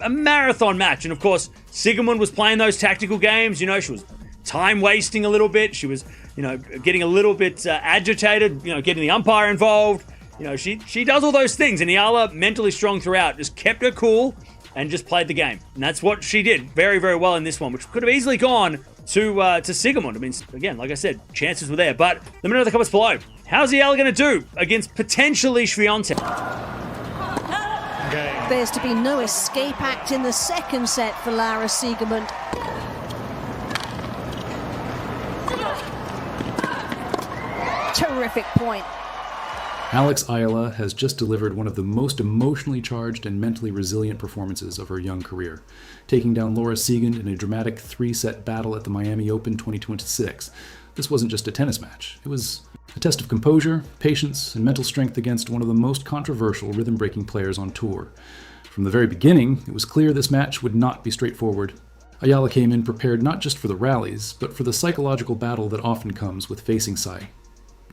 a marathon match. And of course, Siegemund was playing those tactical games. You know, she was time wasting a little bit. She was, getting a little bit agitated, getting the umpire involved. She does all those things. And Eala, mentally strong throughout, just kept her cool and just played the game. And that's what she did very, very well in this one, which could have easily gone to Siegemund. I mean, again, like I said, chances were there. But let me know in the comments below. How's Eala going to do against potentially Siegemund? There's to be no escape act in the second set for Laura Siegemund. Terrific point. Alex Eala has just delivered one of the most emotionally charged and mentally resilient performances of her young career, taking down Laura Siegemund in a dramatic 3-set battle at the Miami Open 2026. This wasn't just a tennis match. It was a test of composure, patience, and mental strength against one of the most controversial rhythm-breaking players on tour. From the very beginning, it was clear this match would not be straightforward. Eala came in prepared not just for the rallies, but for the psychological battle that often comes with facing Sai.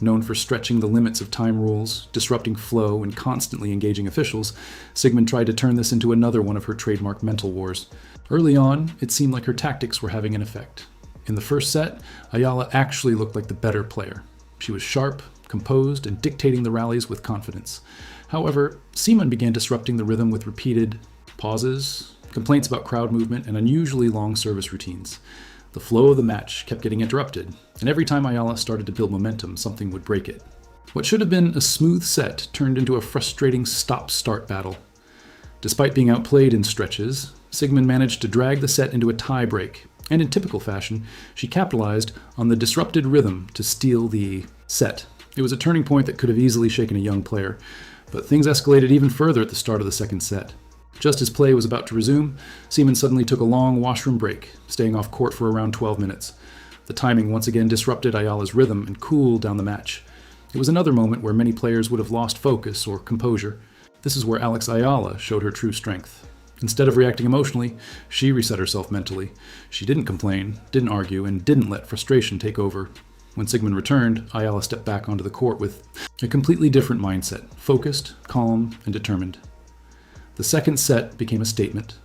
Known for stretching the limits of time rules, disrupting flow, and constantly engaging officials, Siegemund tried to turn this into another one of her trademark mental wars. Early on, it seemed like her tactics were having an effect. In the first set, Eala actually looked like the better player. She was sharp, composed, and dictating the rallies with confidence. However, Siegemund began disrupting the rhythm with repeated pauses, complaints about crowd movement, and unusually long service routines. The flow of the match kept getting interrupted, and every time Eala started to build momentum, something would break it. What should have been a smooth set turned into a frustrating stop-start battle. Despite being outplayed in stretches, Siegemund managed to drag the set into a tie break, and in typical fashion, she capitalized on the disrupted rhythm to steal the set. It was a turning point that could have easily shaken a young player, but things escalated even further at the start of the second set. Just as play was about to resume, Siegemund suddenly took a long washroom break, staying off court for around 12 minutes. The timing once again disrupted Eala's rhythm and cooled down the match. It was another moment where many players would have lost focus or composure. This is where Alex Eala showed her true strength. Instead of reacting emotionally, she reset herself mentally. She didn't complain, didn't argue, and didn't let frustration take over. When Siegemund returned, Eala stepped back onto the court with a completely different mindset, focused, calm, and determined. The second set became a statement.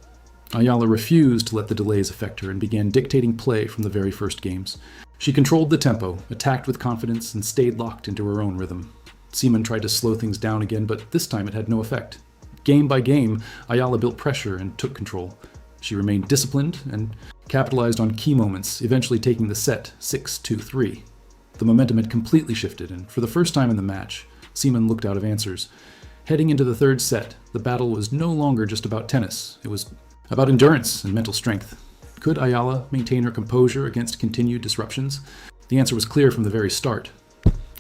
Eala refused to let the delays affect her and began dictating play from the very first games. She controlled the tempo, attacked with confidence, and stayed locked into her own rhythm. Siegemund tried to slow things down again, but this time it had no effect. Game by game, Eala built pressure and took control. She remained disciplined and capitalized on key moments, eventually taking the set 6-2-3. The momentum had completely shifted, and for the first time in the match, Siegemund looked out of answers. Heading into the third set, the battle was no longer just about tennis. It was about endurance and mental strength. Could Eala maintain her composure against continued disruptions? The answer was clear from the very start.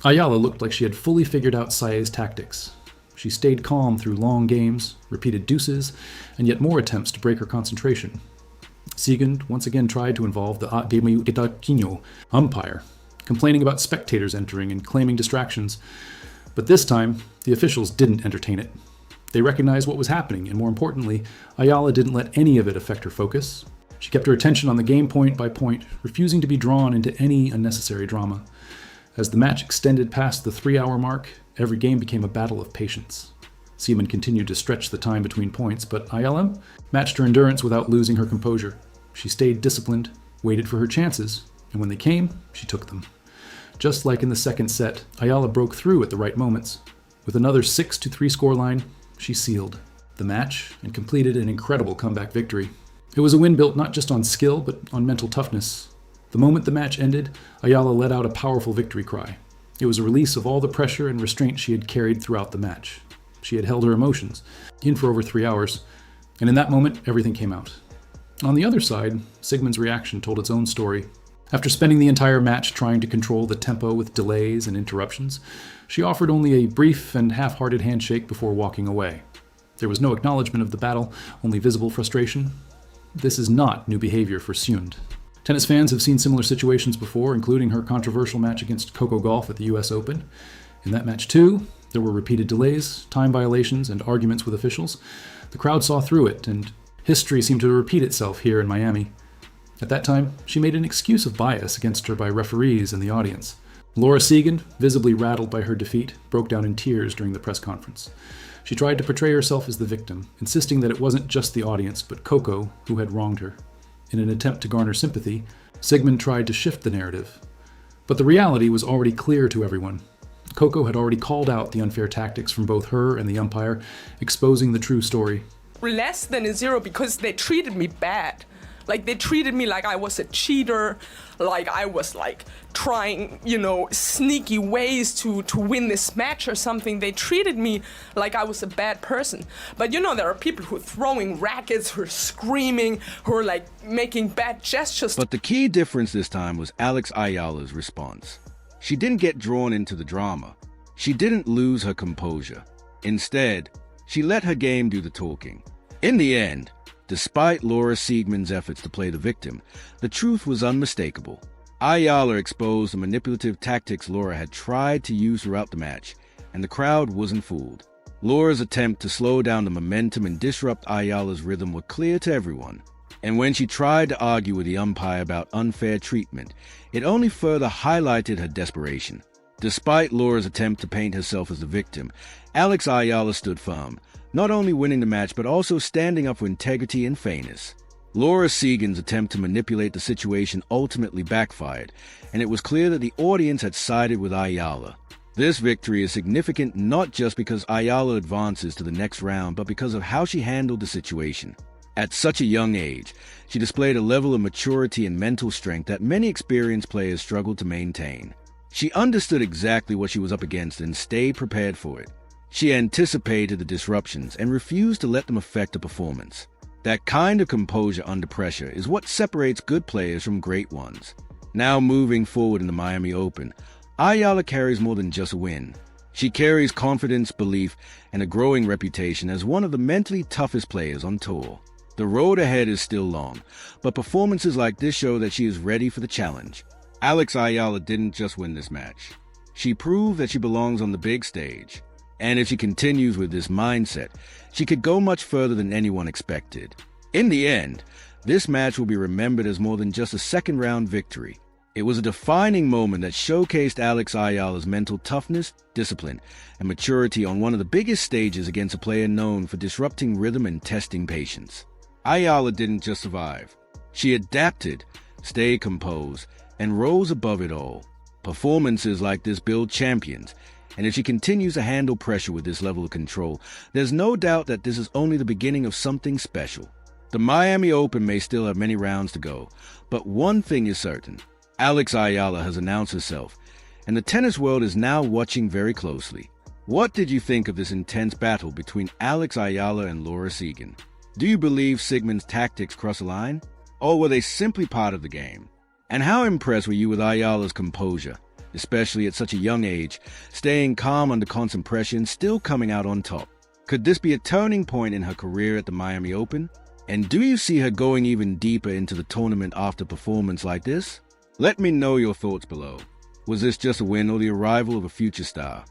Eala looked like she had fully figured out Sai's tactics. She stayed calm through long games, repeated deuces, and yet more attempts to break her concentration. Siegemund once again tried to involve the umpire, complaining about spectators entering and claiming distractions. But this time, the officials didn't entertain it. They recognized what was happening, and more importantly, Eala didn't let any of it affect her focus. She kept her attention on the game point by point, refusing to be drawn into any unnecessary drama. As the match extended past the 3-hour mark, every game became a battle of patience. Siegemund continued to stretch the time between points, but Eala matched her endurance without losing her composure. She stayed disciplined, waited for her chances, and when they came, she took them. Just like in the second set, Eala broke through at the right moments. With another 6-3 scoreline, she sealed the match and completed an incredible comeback victory. It was a win built not just on skill, but on mental toughness. The moment the match ended, Eala let out a powerful victory cry. It was a release of all the pressure and restraint she had carried throughout the match. She had held her emotions in for over 3 hours, and in that moment, everything came out. On the other side, Siegemund's reaction told its own story. After spending the entire match trying to control the tempo with delays and interruptions, she offered only a brief and half-hearted handshake before walking away. There was no acknowledgement of the battle, only visible frustration. This is not new behavior for Siegemund. Tennis fans have seen similar situations before, including her controversial match against Coco Gauff at the US Open. In that match too, there were repeated delays, time violations, and arguments with officials. The crowd saw through it, and history seemed to repeat itself here in Miami. At that time, she made an excuse of bias against her by referees and the audience. Laura Siegemund, visibly rattled by her defeat, broke down in tears during the press conference. She tried to portray herself as the victim, insisting that it wasn't just the audience, but Coco who had wronged her. In an attempt to garner sympathy, Siegemund tried to shift the narrative. But the reality was already clear to everyone. Coco had already called out the unfair tactics from both her and the umpire, exposing the true story. Less than a 0 because they treated me bad. Like, they treated me like I was a cheater, like I was, like, trying, sneaky ways to win this match or something. They treated me like I was a bad person. But, there are people who are throwing rackets, who are screaming, who are, like, making bad gestures. But the key difference this time was Alex Ayala's response. She didn't get drawn into the drama. She didn't lose her composure. Instead, she let her game do the talking. In the end, despite Laura Siegemund's efforts to play the victim, the truth was unmistakable. Ayala exposed the manipulative tactics Laura had tried to use throughout the match, and the crowd wasn't fooled. Laura's attempt to slow down the momentum and disrupt Ayala's rhythm were clear to everyone. And when she tried to argue with the umpire about unfair treatment, it only further highlighted her desperation. Despite Laura's attempt to paint herself as the victim, Alex Ayala stood firm, not only winning the match but also standing up for integrity and fairness. Laura Siegemund's attempt to manipulate the situation ultimately backfired, and it was clear that the audience had sided with Ayala. This victory is significant not just because Ayala advances to the next round, but because of how she handled the situation. At such a young age, she displayed a level of maturity and mental strength that many experienced players struggled to maintain. She understood exactly what she was up against and stayed prepared for it. She anticipated the disruptions and refused to let them affect her performance. That kind of composure under pressure is what separates good players from great ones. Now moving forward in the Miami Open, Ayala carries more than just a win. She carries confidence, belief, and a growing reputation as one of the mentally toughest players on tour. The road ahead is still long, but performances like this show that she is ready for the challenge. Alex Ayala didn't just win this match. She proved that she belongs on the big stage. And if she continues with this mindset, she could go much further than anyone expected. In the end, this match will be remembered as more than just a second-round victory. It was a defining moment that showcased Alex Ayala's mental toughness, discipline, and maturity on one of the biggest stages against a player known for disrupting rhythm and testing patience. Ayala didn't just survive. She adapted, stayed composed, and rose above it all. Performances like this build champions, and if she continues to handle pressure with this level of control, there's no doubt that this is only the beginning of something special. The Miami Open may still have many rounds to go, but one thing is certain. Alex Ayala has announced herself, and the tennis world is now watching very closely. What did you think of this intense battle between Alex Ayala and Laura Siegemund? Do you believe Siegemund's tactics cross a line, or were they simply part of the game? And how impressed were you with Ayala's composure, especially at such a young age, staying calm under constant pressure and still coming out on top? Could this be a turning point in her career at the Miami Open? And do you see her going even deeper into the tournament after a performance like this? Let me know your thoughts below. Was this just a win or the arrival of a future star?